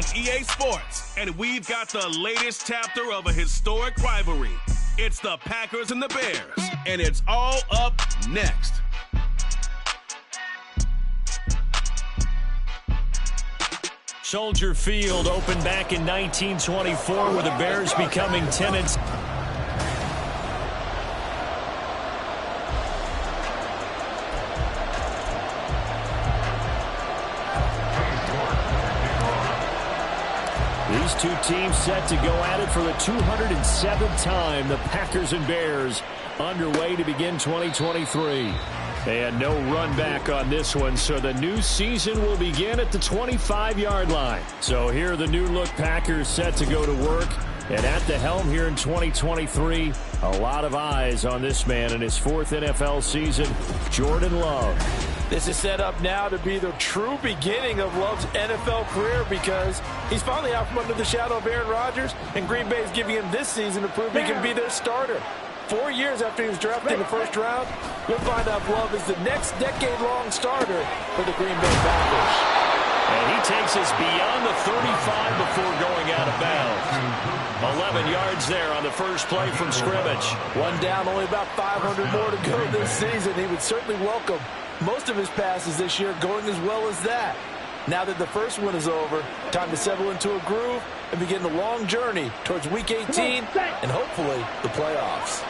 on EA Sports, and we've got the latest chapter of a historic rivalry. It's the Packers and the Bears, and it's all up next. Soldier Field opened back in 1924 with the Bears becoming tenants. These two teams set to go at it for the 207th time. The Packers and Bears underway to begin 2023. They had no run back on this one, so the new season will begin at the 25-yard line. So here are the new-look Packers set to go to work. And at the helm here in 2023, a lot of eyes on this man in his fourth NFL season, Jordan Love. This is set up now to be the true beginning of Love's NFL career because he's finally out from under the shadow of Aaron Rodgers, and Green Bay is giving him this season to prove he can be their starter. 4 years after he was drafted in the first round, we'll find out if Love is the next decade-long starter for the Green Bay Packers. And he takes us beyond the 35 before going out of bounds. 11 yards there on the first play from scrimmage. One down, only about 500 more to go this season. He would certainly welcome most of his passes this year going as well as that. Now that the first one is over, time to settle into a groove and begin the long journey towards Week 18 and hopefully the playoffs.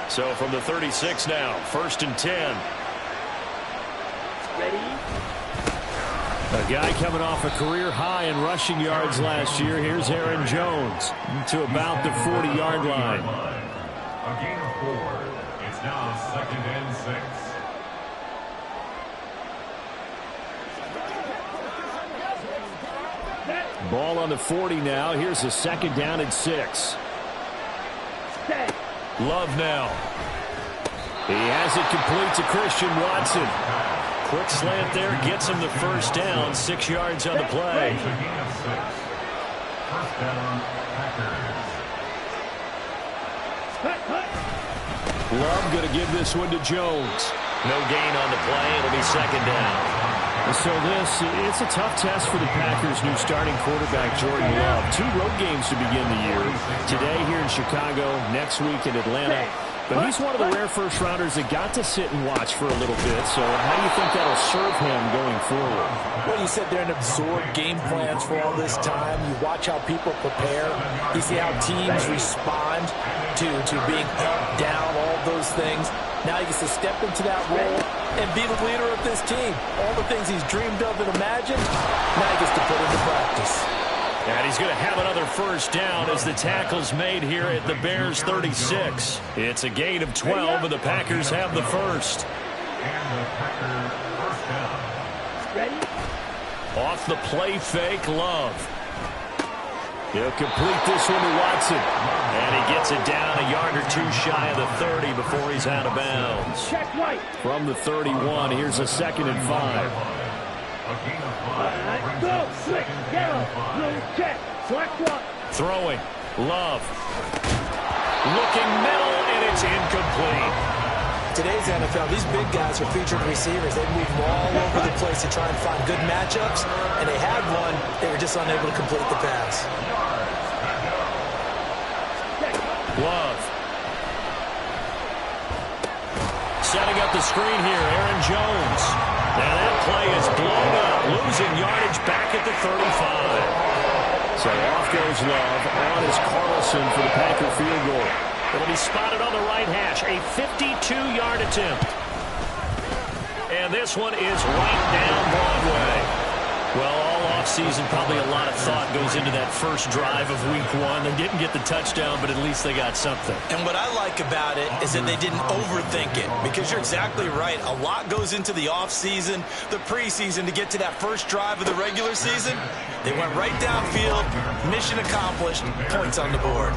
So from the 36 now, 1st and 10. Ready? A guy coming off a career high in rushing yards last year. Here's Aaron Jones to about the 40-yard line. A gain of 4. It's now 2nd and 6. Ball on the 40 now. Here's a 2nd down and 6. Love now. He has it complete to Christian Watson. Quick slant there, gets him the first down. 6 yards on the play. First down, Packers. Love going to give this one to Jones. No gain on the play. It'll be 2nd down. So it's a tough test for the Packers' new starting quarterback, Jordan Love. 2 road games to begin the year. Today here in Chicago, next week in Atlanta. But he's one of the rare first-rounders that got to sit and watch for a little bit. So how do you think that'll serve him going forward? Well, you sit there and absorb game plans for all this time. You watch how people prepare. You see how teams respond to being up, down, all those things. Now he gets to step into that role and be the leader of this team. All the things he's dreamed of and imagined, now he gets to put into practice. And he's going to have another first down as the tackle's made here at the Bears 36. It's a gain of 12, and the Packers have the first. And the Packers first down. Ready? Off the play fake, Love. He'll complete this one to Watson. And he gets it down a yard or 2 shy of the 30 before he's out of bounds. Check right. From the 31, here's a 2nd and 5. Go, slick, yellow, blue, check, black one. Throwing, Love. Looking middle, and it's incomplete. Today's NFL, these big guys are featured receivers. They move all over the place to try and find good matchups, and they had one. They were just unable to complete the pass. Love. Setting up the screen here, Aaron Jones. Now that play is blown up, losing yardage back at the 35. So off goes Love. On is Carlson for the Packer field goal. It'll be spotted on the right hash. A 52-yard attempt. And this one is right down Broadway. Well, all offseason, probably a lot of thought goes into that first drive of Week 1. They didn't get the touchdown, but at least they got something. And what I like about it is that they didn't overthink it, because you're exactly right. A lot goes into the offseason, the preseason, to get to that first drive of the regular season. They went right downfield, mission accomplished, points on the board.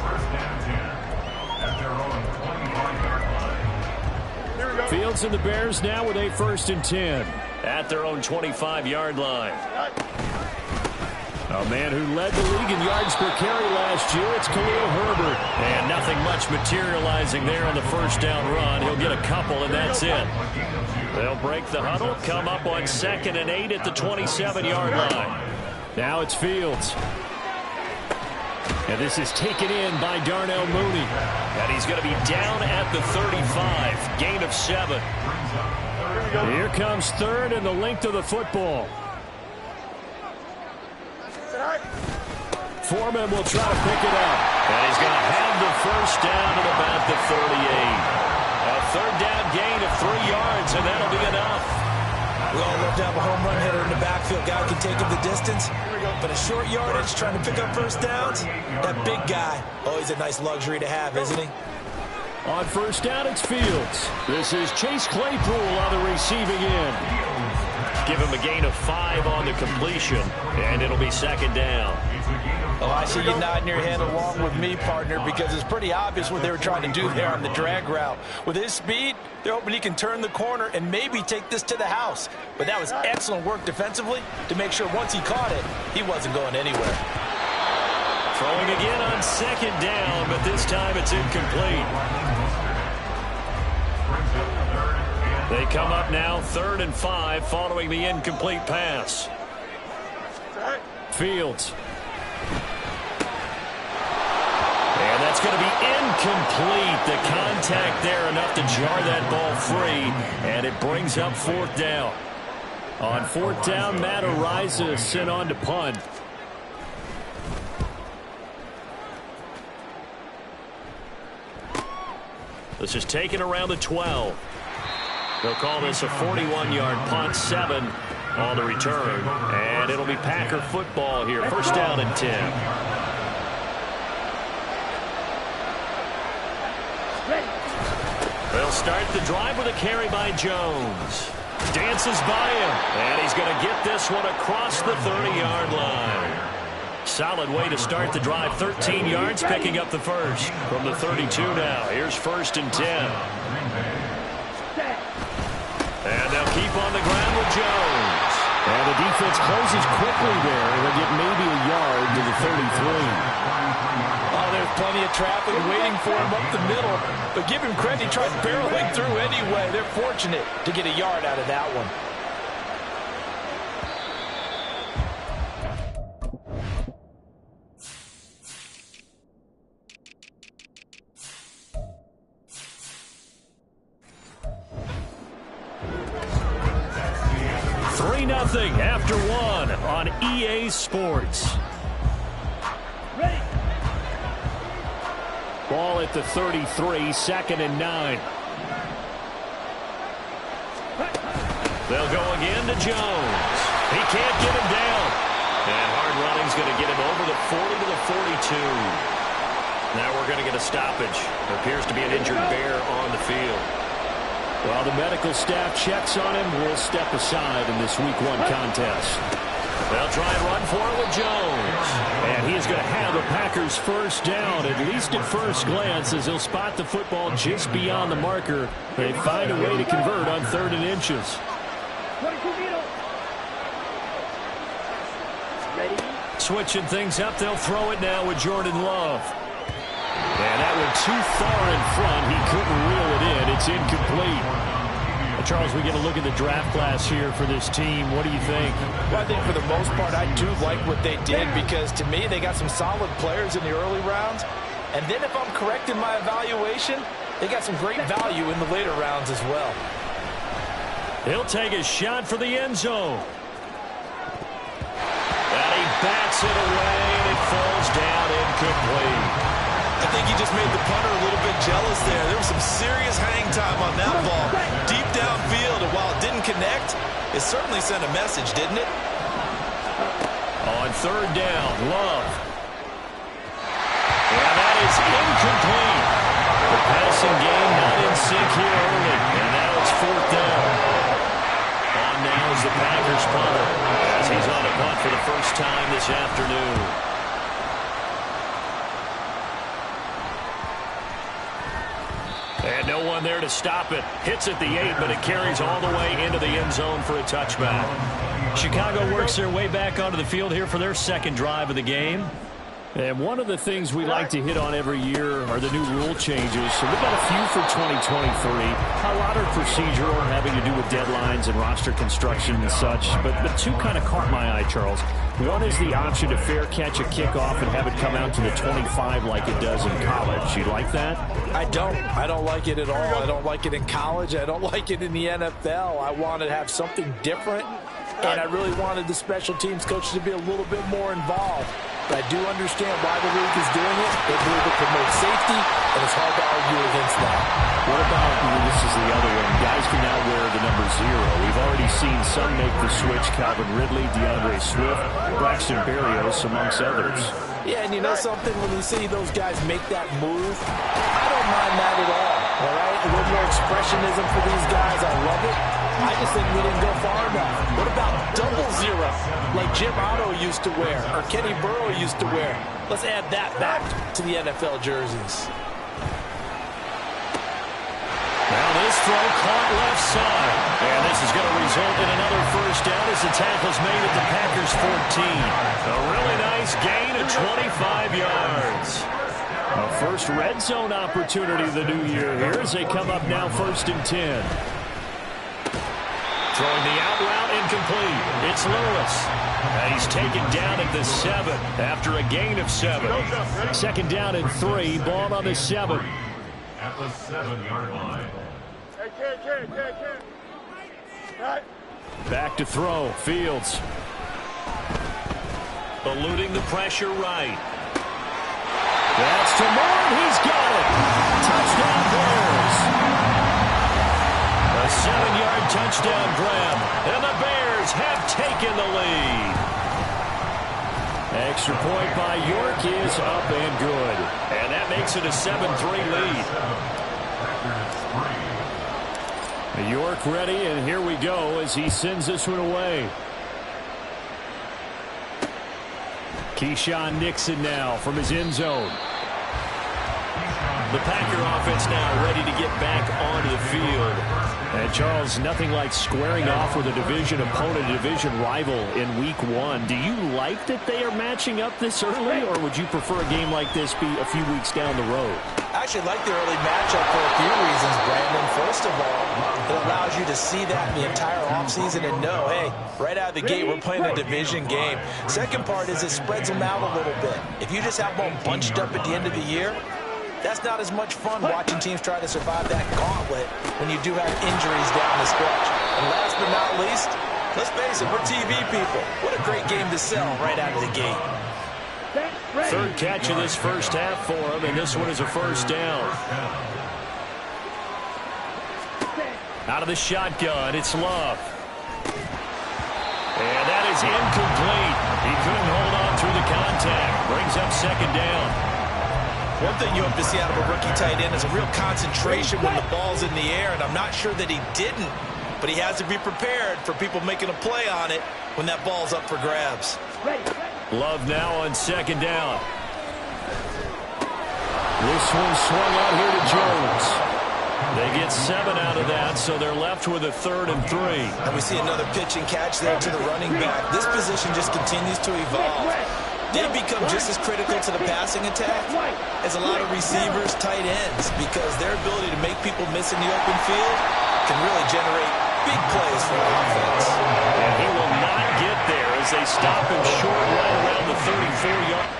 Fields and the Bears now with a 1st and 10 at their own 25-yard line. A man who led the league in yards per carry last year, it's Khalil Herbert. And nothing much materializing there on the first down run. He'll get a couple, and that's it. They'll break the huddle, come up on 2nd and 8 at the 27-yard line. Now it's Fields. And this is taken in by Darnell Mooney. And he's going to be down at the 35. Gain of 7. Here comes third and the length of the football. Foreman will try to pick it up. And he's going to have the first down at about the 38. A third down gain of 3 yards, and that'll be enough. We all love to have a home run hitter in the backfield. Guy can take him the distance. But a short yardage, trying to pick up first downs, that big guy, always a nice luxury to have, isn't he? On first down, it's Fields. This is Chase Claypool on the receiving end. Give him a gain of 5 on the completion, and it'll be second down. Oh, I see you nodding your head along with me, partner, because it's pretty obvious what they were trying to do there on the drag route. With his speed, they're hoping he can turn the corner and maybe take this to the house. But that was excellent work defensively to make sure once he caught it, he wasn't going anywhere. Throwing again on second down, but this time it's incomplete. They come up now 3rd and 5 following the incomplete pass. Fields. And that's going to be incomplete. The contact there enough to jar that ball free, and it brings up 4th down. On 4th down, Matt Araiza sent on to punt. This is taken around the 12. They'll call this a 41-yard punt, 7 on the return. And it'll be Packer football here. First down and 10. They'll start the drive with a carry by Jones. Dances by him. And he's going to get this one across the 30-yard line. Solid way to start the drive. 13 yards, picking up the first from the 32 now. Here's 1st and 10. And they'll keep on the ground with Jones. And the defense closes quickly there. They'll get maybe a yard to the 33. Oh, there's plenty of traffic waiting for him up the middle. But give him credit, he tried barreling through anyway. They're fortunate to get a yard out of that one. After 1 on EA Sports. Ball at the 33, 2nd and 9. They'll go again to Jones. He can't get him down. And hard running's going to get him over the 40 to the 42. Now we're going to get a stoppage. There appears to be an injured bear on the field. While the medical staff checks on him, we'll step aside in this Week 1 contest. They'll try and run for it with Jones. And he is going to have the Packers first down, at least at first glance, as he'll spot the football just beyond the marker. They find a way to convert on 3rd and inches. Switching things up, they'll throw it now with Jordan Love. And that one too far in front. He couldn't reel it in. It's incomplete. Charles, we get a look at the draft class here for this team. What do you think? Well, I think for the most part, I do like what they did because, to me, they got some solid players in the early rounds. And then if I'm correct in my evaluation, they got some great value in the later rounds as well. He'll take a shot for the end zone. And he bats it away, and it falls down incomplete. I think he just made the punter a little bit jealous there. There was some serious hang time on that ball. Deep downfield, and while it didn't connect, it certainly sent a message, didn't it? On 3rd down, Love. And that is incomplete. The passing game not in sync here early. And now it's 4th down. On now is the Packers punter as he's on a punt for the first time this afternoon. And no one there to stop it. Hits at the 8, but it carries all the way into the end zone for a touchback. Chicago works their way back onto the field here for their second drive of the game. And one of the things we like to hit on every year are the new rule changes. So we've got a few for 2023. A lot are procedural, having to do with deadlines and roster construction and such. But two kind of caught my eye, Charles. One is the option to fair catch a kickoff and have it come out to the 25 like it does in college. You like that? I don't like it at all. I don't like it in college. I don't like it in the NFL. I want to have something different, and I really wanted the special teams coaches to be a little bit more involved. But I do understand why the league is doing it. They believe it promotes safety, and it's hard to argue against that. What about, this is the other one, guys can now wear the number 0. We've already seen some make the switch, Calvin Ridley, DeAndre Swift, Braxton Berrios, amongst others. Yeah, and you know something? When you see those guys make that move, I don't mind that at all right? A little more expressionism for these guys. I love it. I just think we didn't go far enough. What about double 0, like Jim Otto used to wear, or Kenny Burrow used to wear? Let's add that back to the NFL jerseys. Now this throw caught left side. And this is going to result in another first down as the tackle's made at the Packers 14. A really nice gain of 25 yards. A first red zone opportunity of the new year here as they come up now 1st and 10. Throwing the out route incomplete. It's Lewis. And he's taken down at the 7 after a gain of 7. 2nd down and 3. Ball on the 7. At the 7-yard line. Back to throw. Fields. Eluding the pressure right. That's to Moore. He's got it. Touchdown Bears. A 7-yard touchdown grab. And the Bears have taken the lead. Extra point by York is up and good. And that makes it a 7-3 lead. York ready, and here we go as he sends this one away. Keyshawn Nixon now from his end zone. The Packer offense now ready to get back onto the field. And Charles, nothing like squaring off with a division opponent, a division rival in week 1. Do you like that they are matching up this early, or would you prefer a game like this be a few weeks down the road? I actually like the early matchup for a few reasons, Brandon. First of all, it allows you to see that in the entire offseason and know, hey, right out of the gate, we're playing a division game. Second part is it spreads them out a little bit. If you just have them bunched up at the end of the year, that's not as much fun watching teams try to survive that gauntlet when you do have injuries down the stretch. And last but not least, let's face it, we're TV people. What a great game to sell right out of the gate. 3rd catch of this first half for him, and this one is a first down. Out of the shotgun, it's Love. And that is incomplete. He couldn't hold on through the contact. Brings up 2nd down. One thing you hope to see out of a rookie tight end is a real concentration when the ball's in the air, and I'm not sure that he didn't, but he has to be prepared for people making a play on it when that ball's up for grabs. Love now on 2nd down. This one swung out here to Jones. They get 7 out of that, so they're left with a 3rd and 3. And we see another pitch and catch there to the running back. This position just continues to evolve. They become just as critical to the passing attack as a lot of receivers, tight ends, because their ability to make people miss in the open field can really generate big plays for an offense. And he will not get there as they stop him short right around the 34-yard.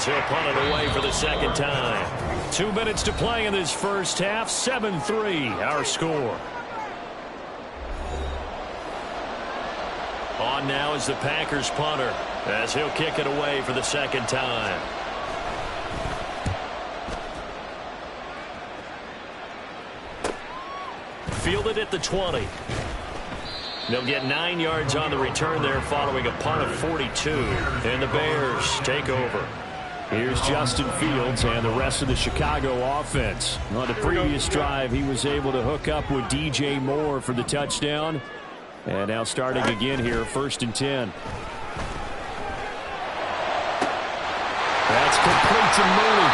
as he'll punt it away for the second time. 2 minutes to play in this first half. 7-3 our score. On now is the Packers punter as he'll kick it away for the second time. Fielded at the 20. They'll get 9 yards on the return there following a punt of 42. And the Bears take over. Here's Justin Fields and the rest of the Chicago offense. On the previous drive, he was able to hook up with DJ Moore for the touchdown. And now starting again here, 1st and 10. That's complete to Mooney.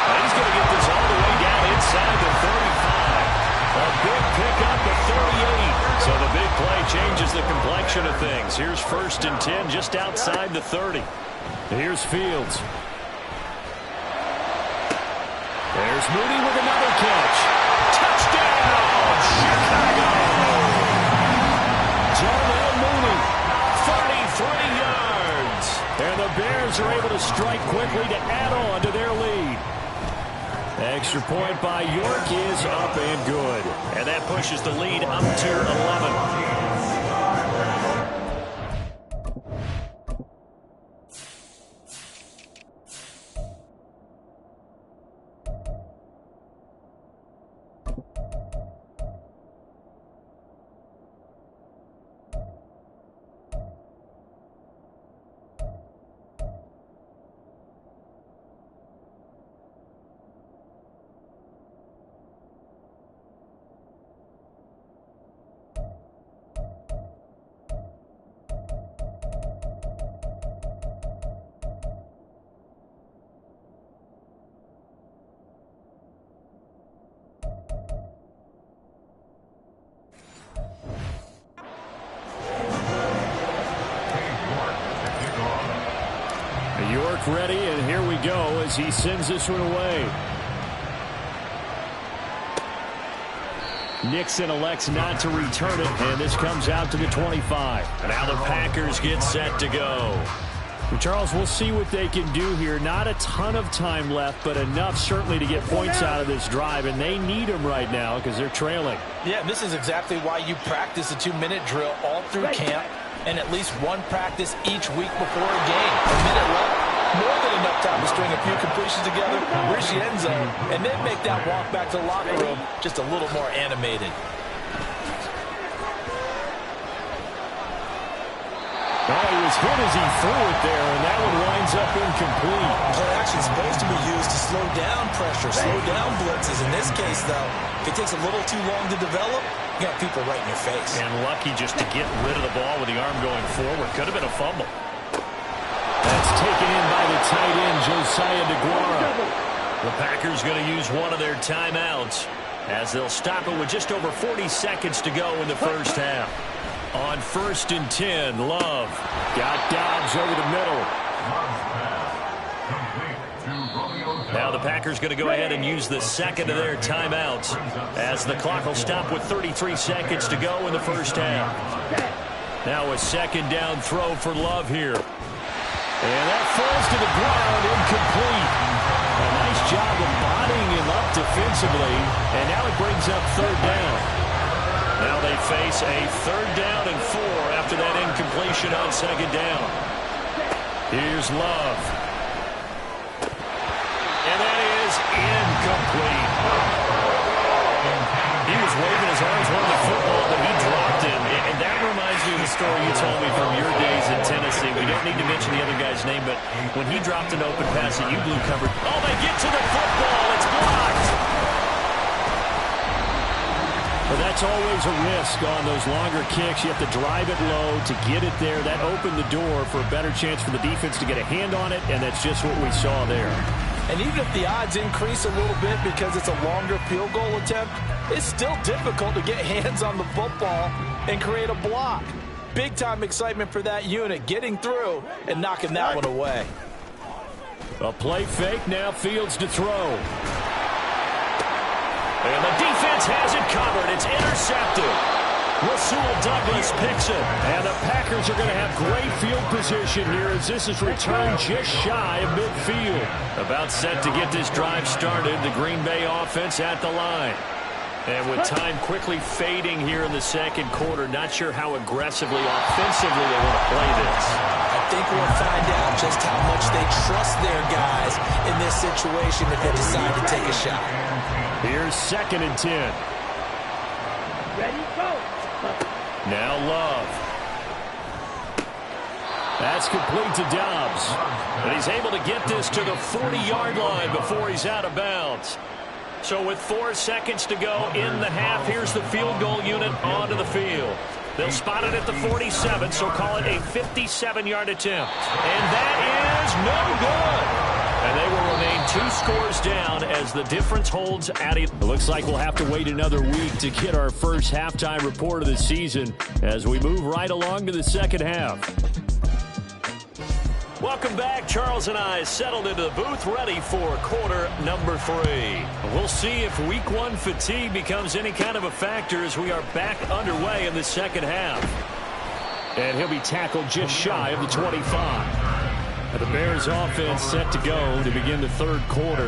And he's going to get this all the way down inside the 35. A big pickup at 38. So the big play changes the complexion of things. Here's 1st and 10 just outside the 30. Here's Fields. There's Mooney with another catch. Touchdown, Chicago! Darnell Mooney, 33 yards. And the Bears are able to strike quickly to add on to their lead. Extra point by York is up and good. And that pushes the lead up to 11. York ready, and here we go as he sends this one away. Nixon elects not to return it, and this comes out to the 25. And now the Packers get set to go. Well, Charles, we'll see what they can do here. Not a ton of time left, but enough certainly to get points out of this drive, and they need them right now because they're trailing. Yeah, this is exactly why you practice a 2-minute drill all through camp and at least one practice each week before a game. A minute left, more than enough time to string a few completions together, reach the end zone, and then make that walk back to the locker room just a little more animated. Oh, he was hit as he threw it there, and that one winds up incomplete. Play action is supposed to be used to slow down pressure, slow down blitzes. In this case, though, if it takes a little too long to develop, you got people right in your face. And lucky just to get rid of the ball with the arm going forward. Could have been a fumble. That's taken in by the tight end, Josiah DeGuara. The Packers going to use one of their timeouts as they'll stop it with just over 40 seconds to go in the first half. On 1st and 10, Love got Dobbs over the middle. Now the Packers going to go ahead and use the second of their timeouts as the clock will stop with 33 seconds to go in the first half. Now a second down throw for Love here. And that falls to the ground, incomplete. A nice job of bodying him up defensively, and now it brings up 3rd down. Now they face a 3rd down and 4 after that incompletion on 2nd down. Here's Love. And that is incomplete. He was waving his arms, wanting the football, but he dropped it. And that reminds me of the story you told me from your days in Tennessee. We don't need to mention the other guy's name, but when he dropped an open pass that you blew covered. Oh, they get to the football. It's blocked. Well, that's always a risk on those longer kicks. You have to drive it low to get it there. That opened the door for a better chance for the defense to get a hand on it, and that's just what we saw there. And even if the odds increase a little bit because it's a longer field goal attempt, it's still difficult to get hands on the football and create a block. Big-time excitement for that unit, getting through and knocking that one away. A play fake, now Fields to throw. And the defense has it covered. It's intercepted. Rasul Douglas picks it. And the Packers are going to have great field position here as this is returned just shy of midfield. About set to get this drive started, the Green Bay offense at the line. And with time quickly fading here in the second quarter, not sure how aggressively, offensively they want to play this. I think we'll find out just how much they trust their guys in this situation if they decide to take a shot. Here's 2nd and 10. Ready, go. Now Love. That's complete to Dobbs. And he's able to get this to the 40-yard line before he's out of bounds. So with 4 seconds to go in the half, here's the field goal unit onto the field. They'll spot it at the 47, so call it a 57-yard attempt. And that is no good. And they will remain 2 scores down as the difference holds at it. It looks like we'll have to wait another week to get our first halftime report of the season as we move right along to the second half. Welcome back. Charles and I settled into the booth ready for quarter number 3. We'll see if week 1 fatigue becomes any kind of a factor as we are back underway in the second half. And he'll be tackled just shy of the 25. The Bears offense set to go to begin the third quarter.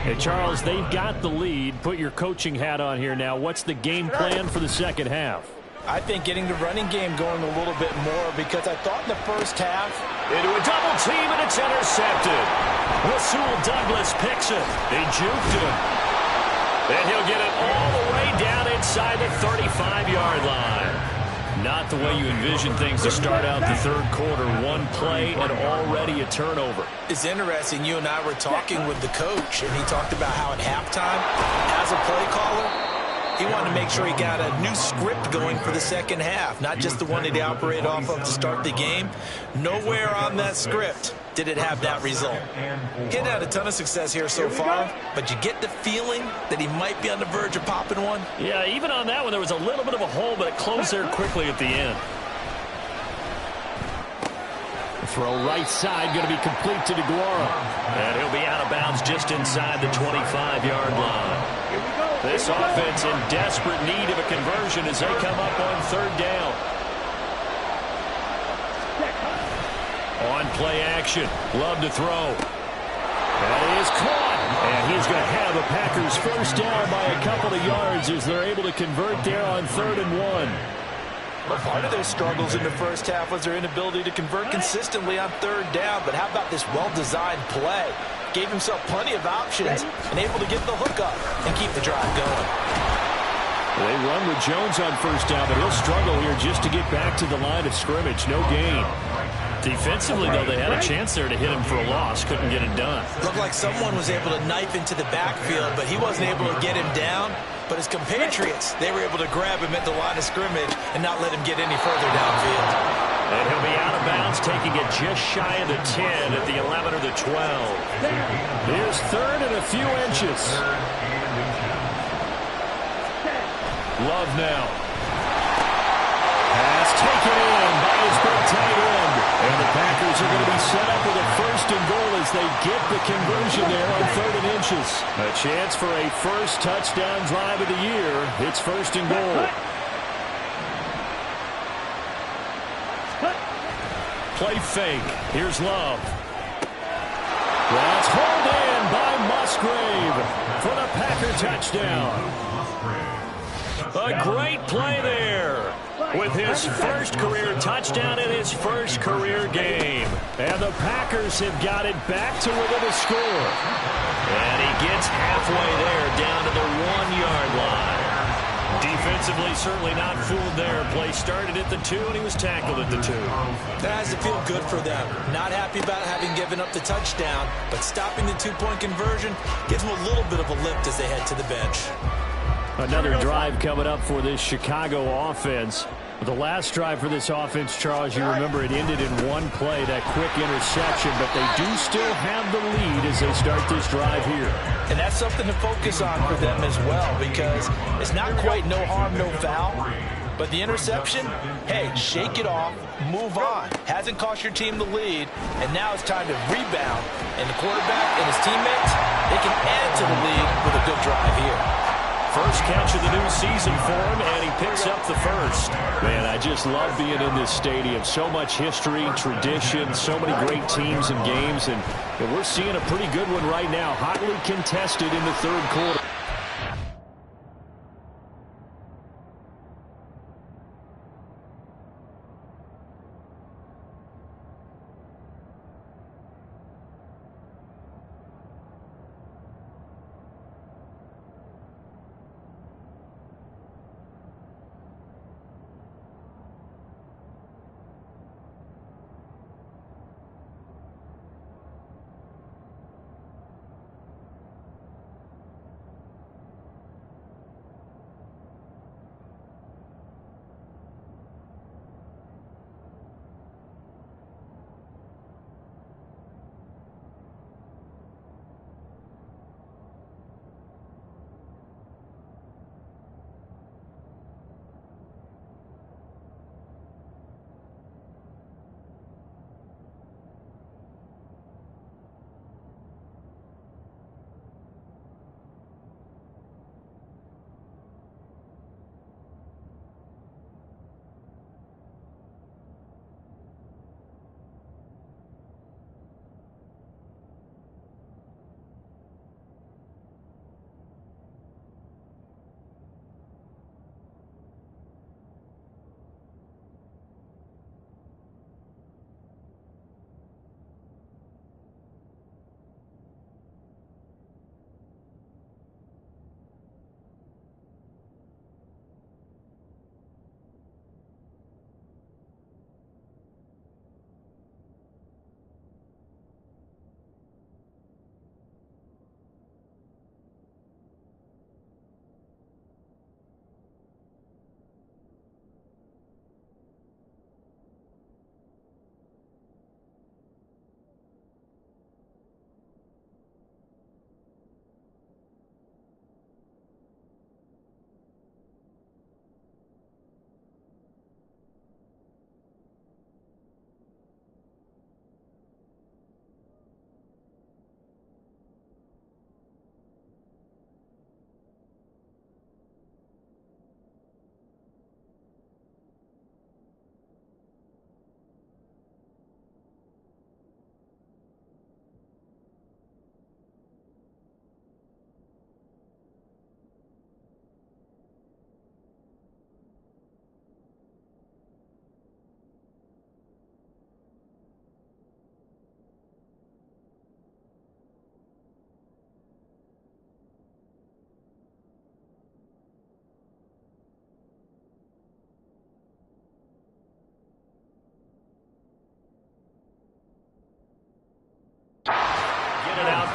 And Charles, they've got the lead. Put your coaching hat on here now. What's the game plan for the second half? I think getting the running game going a little bit more because I thought in the first half. Into a double team and it's intercepted. Rasul Douglas picks it. They juked him. And he'll get it all the way down inside the 35-yard line. Not the way you envision things to start out the third quarter. 1 play and already a turnover. It's interesting. You and I were talking with the coach, and he talked about how at halftime, as a play caller, he wanted to make sure he got a new script going for the second half, not just the one that he operated off of to start the game. Nowhere on that script did it have that result. He hadn't had a ton of success here so far, but you get the feeling that he might be on the verge of popping one. Yeah, even on that one, there was a little bit of a hole, but it closed there quickly at the end. Throw right side, going to be complete to DeGuara. And he'll be out of bounds just inside the 25-yard line. This offense in desperate need of a conversion as they come up on third down. On play action. Love to throw. That is caught. And he's going to have the Packers first down by a couple of yards as they're able to convert there on 3rd and 1. Well, part of their struggles in the first half was their inability to convert consistently on 3rd down. But how about this well-designed play? Gave himself plenty of options and able to get the hook up and keep the drive going. They run with Jones on first down, but he'll struggle here just to get back to the line of scrimmage. No gain. Defensively, though, they had a chance there to hit him for a loss. Couldn't get it done. Looked like someone was able to knife into the backfield, but he wasn't able to get him down. But his compatriots, they were able to grab him at the line of scrimmage and not let him get any further downfield. And he'll be out of bounds, taking it just shy of the 10 at the 11 or the 12. Here's 3rd and a few inches. Love now. Pass taken in by his big tight end. And the Packers are going to be set up with a 1st and goal as they get the conversion there on 3rd and inches. A chance for a first touchdown drive of the year. It's 1st and goal. Play fake. Here's Love. That's hauled in by Musgrave for the Packer touchdown. A great play there with his first career touchdown in his first career game. And the Packers have got it back to within a score. And he gets halfway there down to the 1-yard line. Defensively, certainly not fooled there. Play started at the 2, and he was tackled at the 2. That has to feel good for them. Not happy about having given up the touchdown, but stopping the 2-point conversion gives them a little bit of a lift as they head to the bench. Another drive coming up for this Chicago offense. The last drive for this offense, Charles, you remember it ended in 1 play, that quick interception, but they do still have the lead as they start this drive here. And that's something to focus on for them as well, because it's not quite no harm, no foul. But the interception, hey, shake it off, move on. Hasn't cost your team the lead, and now it's time to rebound. And the quarterback and his teammates, they can add to the lead with a good drive here. First catch of the new season for him, and he picks up the first. Man, I just love being in this stadium. So much history, tradition, so many great teams and games, and we're seeing a pretty good one right now. Hotly contested in the third quarter.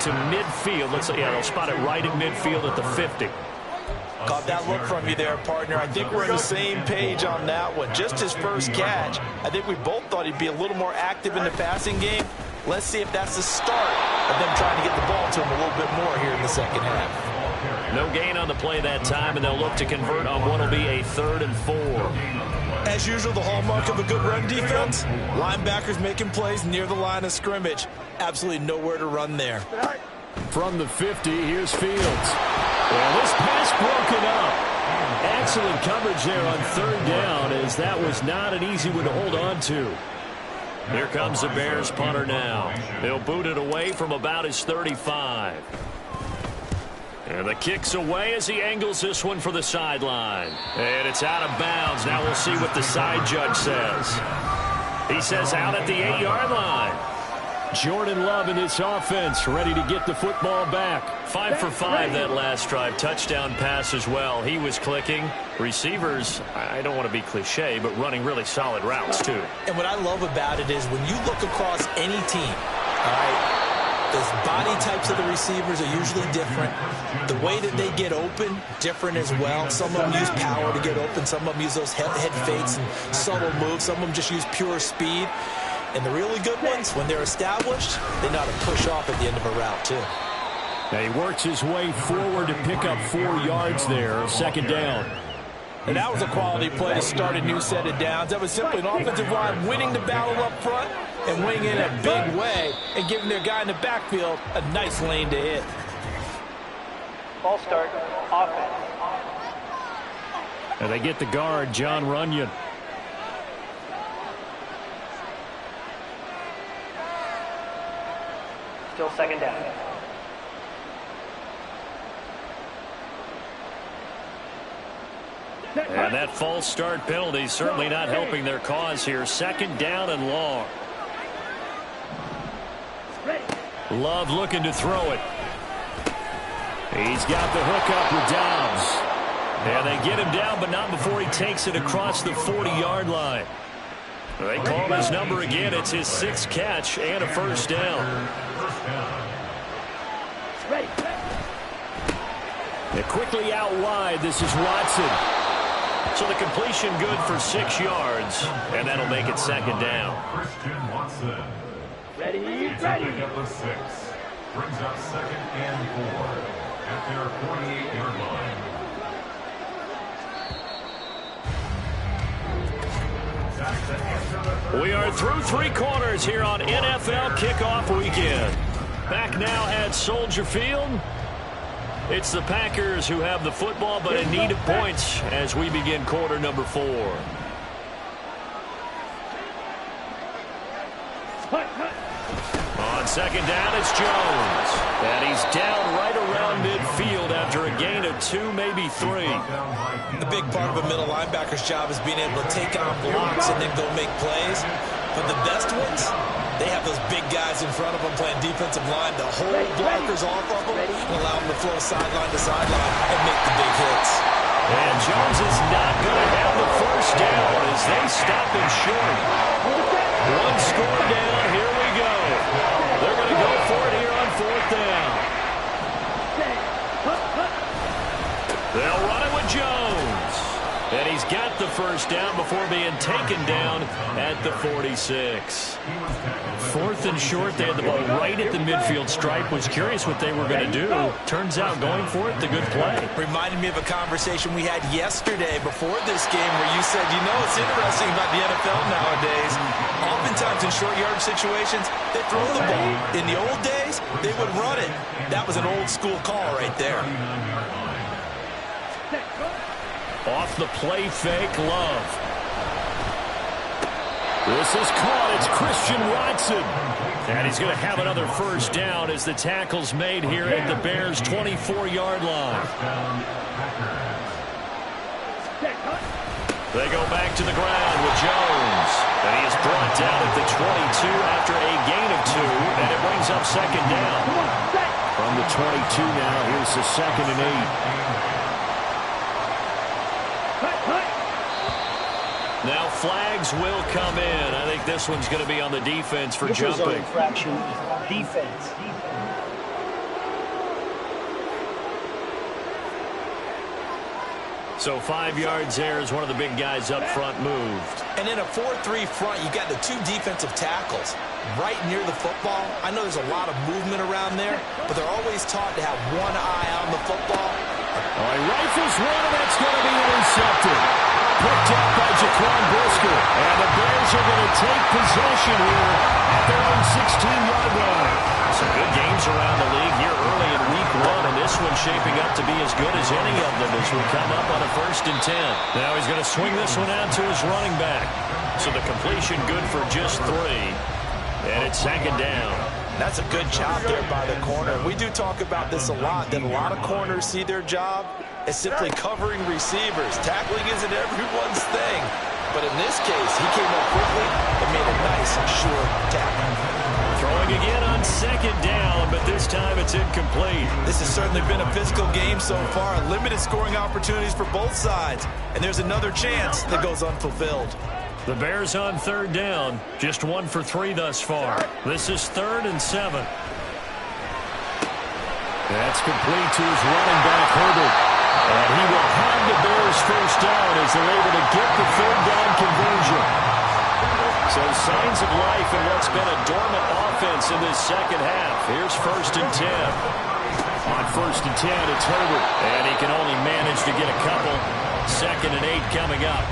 To midfield. They'll spot it right in midfield at the 50. Caught that look from you there, partner. I think we're on the same page on that one. Just his first catch. I think we both thought he'd be a little more active in the passing game. Let's see if that's the start of them trying to get the ball to him a little bit more here in the second half. No gain on the play that time, and they'll look to convert on what will be a 3rd and 4. As usual, the hallmark of a good run defense, linebackers making plays near the line of scrimmage. Absolutely nowhere to run there. From the 50, here's Fields. Well, this pass broken up. Excellent coverage there on 3rd down, as that was not an easy one to hold on to. Here comes the Bears punter now. He'll boot it away from about his 35. And the kick's away as he angles this one for the sideline. And it's out of bounds. Now we'll see what the side judge says. He says out at the 8-yard line. Jordan Love in this offense, ready to get the football back. 5 for 5 that last drive. Touchdown pass as well. He was clicking. Receivers, I don't want to be cliche, but running really solid routes too. And what I love about it is when you look across any team, all right, the body types of the receivers are usually different. The way that they get open, different as well. Some of them use power to get open. Some of them use those head fakes and subtle moves. Some of them just use pure speed. And the really good ones, when they're established, they know how to push off at the end of a route, too. Now he works his way forward to pick up 4 yards there, 2nd down. And that was a quality play to start a new set of downs. That was simply an offensive line winning the battle up front and winning in a big way and giving their guy in the backfield a nice lane to hit. Ball start, offense. And they get the guard, John Runyon. Still second down. And that false start penalty certainly not helping their cause here. Second down and long. Love looking to throw it. He's got the hook up with Dobbs. And they get him down, but not before he takes it across the 40-yard line. They call his number again. It's his 6th catch and a first down. They're quickly out wide. This is Watson. So the completion good for 6 yards, and that'll make it second down. Christian Watson. Ready. Picking up the 6. Brings up 2nd and 4 at their 48-yard line. We are through 3 quarters here on NFL Kickoff Weekend. Back now at Soldier Field. It's the Packers who have the football, but in need of points as we begin quarter number 4. On second down, it's Jones. And he's down right around midfield after a gain of 2, maybe 3. The big part of a middle linebacker's job is being able to take on blocks and then go make plays. But the best ones, they have those big guys in front of them playing defensive line to hold blockers off of them and allow them to flow sideline to sideline and make the big hits. And Jones is not going to have the first down as they stop him short. 1 score down. Here we go. They're going to go for it here on 4th down. They'll run it with Jones. And he's got the first down before being taken down at the 46. 4th and short. They had the ball right at the midfield stripe. Was curious what they were going to do. Turns out going for it, the good play. Reminded me of a conversation we had yesterday before this game where you said, you know, it's interesting about the NFL nowadays. Oftentimes in short yardage situations, they throw the ball. In the old days, they would run it. That was an old school call right there. Off the play fake, Love. This is caught. It's Christian Watson. And he's going to have another first down as the tackle's made here at the Bears' 24-yard line. They go back to the ground with Jones. And he is brought down at the 22 after a gain of 2. And it brings up second down. From the 22 now, here's the 2nd and 8. Now flags will come in. I think this one's going to be on the defense for jumping. Infraction, defense. So 5 yards there as one of the big guys up front moved. And in a 4-3 front, you got the 2 defensive tackles right near the football. I know there's a lot of movement around there, but they're always taught to have one eye on the football. Oh, he rifles one, and that's going to be intercepted. Picked up by Jaquan Brisker. And the Bears are going to take possession here at their own 16-yard line. Some good games around the league here early in week 1, and this one's shaping up to be as good as any of them as we come up on a 1st and 10. Now he's going to swing this one out to his running back. So the completion good for just 3. And it's second down. That's a good job there by the corner. We do talk about this a lot, that a lot of corners see their job as simply covering receivers. Tackling isn't everyone's thing. But in this case, he came up quickly and made a nice, short tackle. Throwing again on second down, but this time it's incomplete. This has certainly been a physical game so far. Limited scoring opportunities for both sides. And there's another chance that goes unfulfilled. The Bears on 3rd down. Just 1 for 3 thus far. This is 3rd and 7. That's complete to his running back, Herbert. And he will have the Bears first down as they're able to get the 3rd down conversion. So signs of life in what's been a dormant offense in this second half. Here's 1st and 10. On 1st and 10, it's Herbert. And he can only manage to get a couple. 2nd and 8 coming up.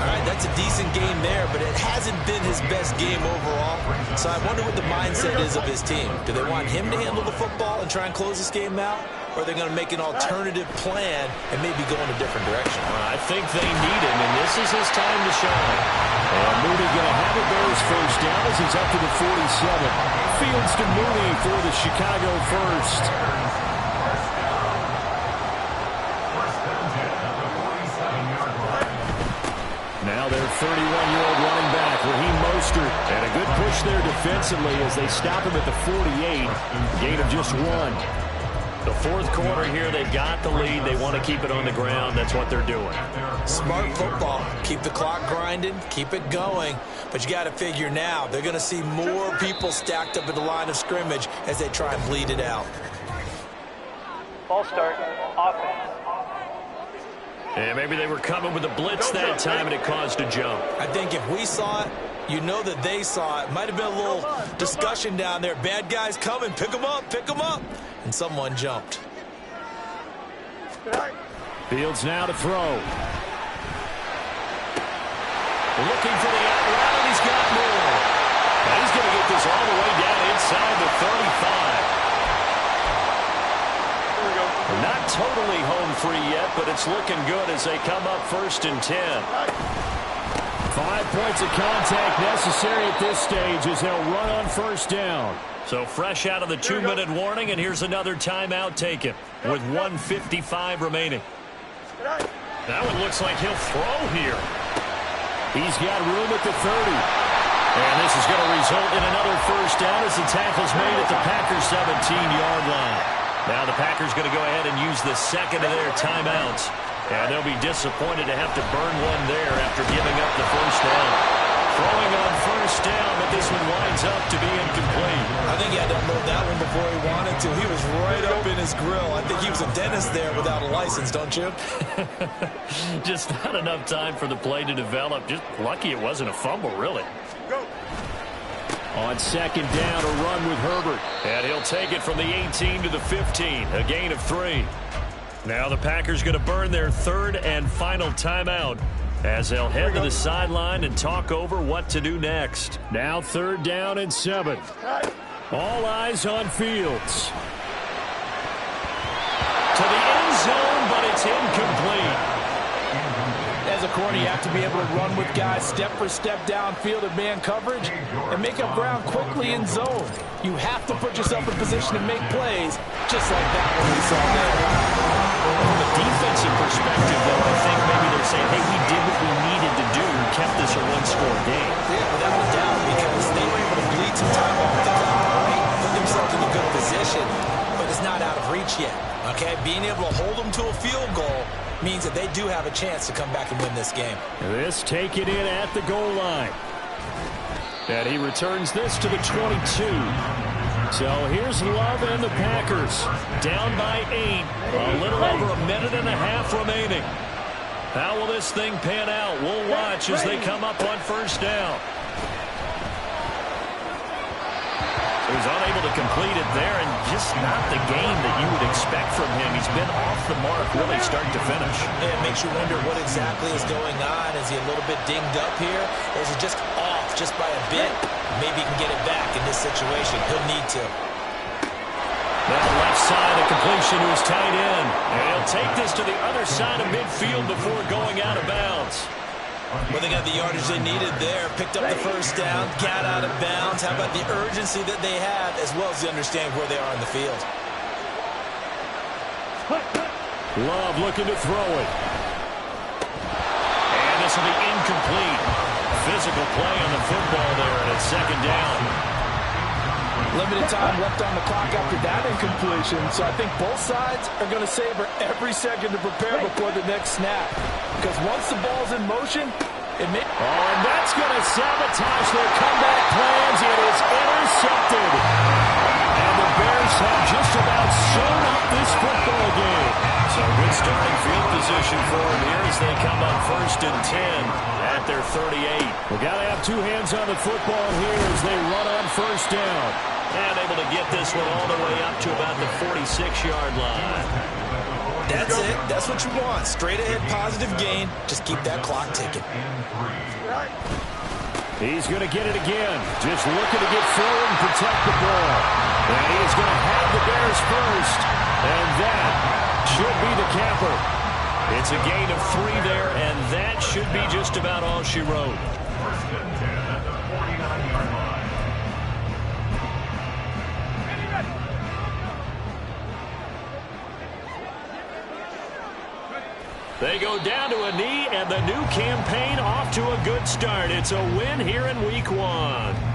All right, that's a decent game there, but it hasn't been his best game overall. So I wonder what the mindset is of his team. Do they want him to handle the football and try and close this game out? or they're going to make an alternative plan and maybe go in a different direction. I think they need him, and this is his time to shine. And Mooney going to have it Bears first down as he's up to the 47. Fields to Mooney for the Chicago first. Now their 31-year-old running back, Raheem Mostert. And a good push there defensively as they stop him at the 48. Gain of just 1. The fourth quarter here, they've got the lead. They want to keep it on the ground. That's what they're doing. Smart football. Keep the clock grinding. Keep it going. But you got to figure now, they're going to see more people stacked up at the line of scrimmage as they try and bleed it out. Ball start. Offense. And maybe they were coming with a blitz that time, and it caused a jump. I think if we saw it, you know that they saw it. Might have been a little discussion down there. Bad guys coming. Pick them up. Pick them up. And someone jumped. Fields now to throw. Looking for the out route, and he's got more. Now he's going to get this all the way down inside the 35. Not totally home free yet, but it's looking good as they come up 1st and 10. 5 points of contact necessary at this stage as they'll run on 1st down. So fresh out of the 2-minute warning, and here's another timeout taken with 1:55 remaining. That one looks like he'll throw here. He's got room at the 30. And this is going to result in another 1st down as the tackle's made at the Packers' 17-yard line. Now the Packers going to go ahead and use the second of their timeouts. And they'll be disappointed to have to burn one there after giving up the 1st down. Throwing on 1st down, but this one winds up to be incomplete. I think he had to unload that one before he wanted to. He was right up in his grill. I think he was a dentist there without a license, don't you? Just not enough time for the play to develop. Just lucky it wasn't a fumble, really. Go. On 2nd down, a run with Herbert. And he'll take it from the 18 to the 15, a gain of 3. Now the Packers going to burn their 3rd and final timeout as they'll head to the sideline and talk over what to do next. Now 3rd down and 7. All eyes on Fields. To the end zone, but it's incomplete. As a corner, you have to be able to run with guys step for step downfield in man coverage and make up ground quickly in zone. You have to put yourself in position to make plays, just like that one we saw there. From a defensive perspective, though, I think maybe they're saying, hey, we did what we needed to do and kept this a one-score game. Yeah, without a doubt, because they were able to bleed some time off the clock, right? Put themselves in a good position, but it's not out of reach yet, okay? Being able to hold them to a field goal means that they do have a chance to come back and win this game. This taken in at the goal line. And he returns this to the 22. So here's Love and the Packers. Down by 8. A little over a minute and a half remaining. How will this thing pan out? We'll watch as they come up on 1st down. He's unable to complete it there, and just not the game that you would expect from him. He's been off the mark really start to finish. It makes you wonder what exactly is going on. Is he a little bit dinged up here, or is it just off just by a bit? Maybe he can get it back in this situation. He'll need to. Now left side, a completion to his tight end. And he'll take this to the other side of midfield before going out of bounds. Well, they got the yardage they needed there. Picked up the 1st down, got out of bounds. How about the urgency that they have, as well as the understanding where they are in the field? Love looking to throw it. And this will be incomplete. Physical play on the football there, and it's 2nd down. Limited time left on the clock after that incompletion, so I think both sides are going to savor every second to prepare before the next snap. Because once the ball's in motion, it may... Oh, and that's going to sabotage their comeback plans. It is intercepted. And the Bears have just about sewn up this football game. So good starting field position for them here as they come up 1st and 10 at their 38. We got to have 2 hands on the football here as they run on 1st down. And able to get this one all the way up to about the 46-yard line. That's it. That's what you want. Straight ahead positive gain. Just keep that clock ticking. He's going to get it again. Just looking to get forward and protect the ball. And he is going to have the Bears first. And that should be the capper. It's a gain of 3 there, and that should be just about all she wrote. First and 10 at the 49-yard line. They go down to a knee, and the new campaign off to a good start. It's a win here in Week 1.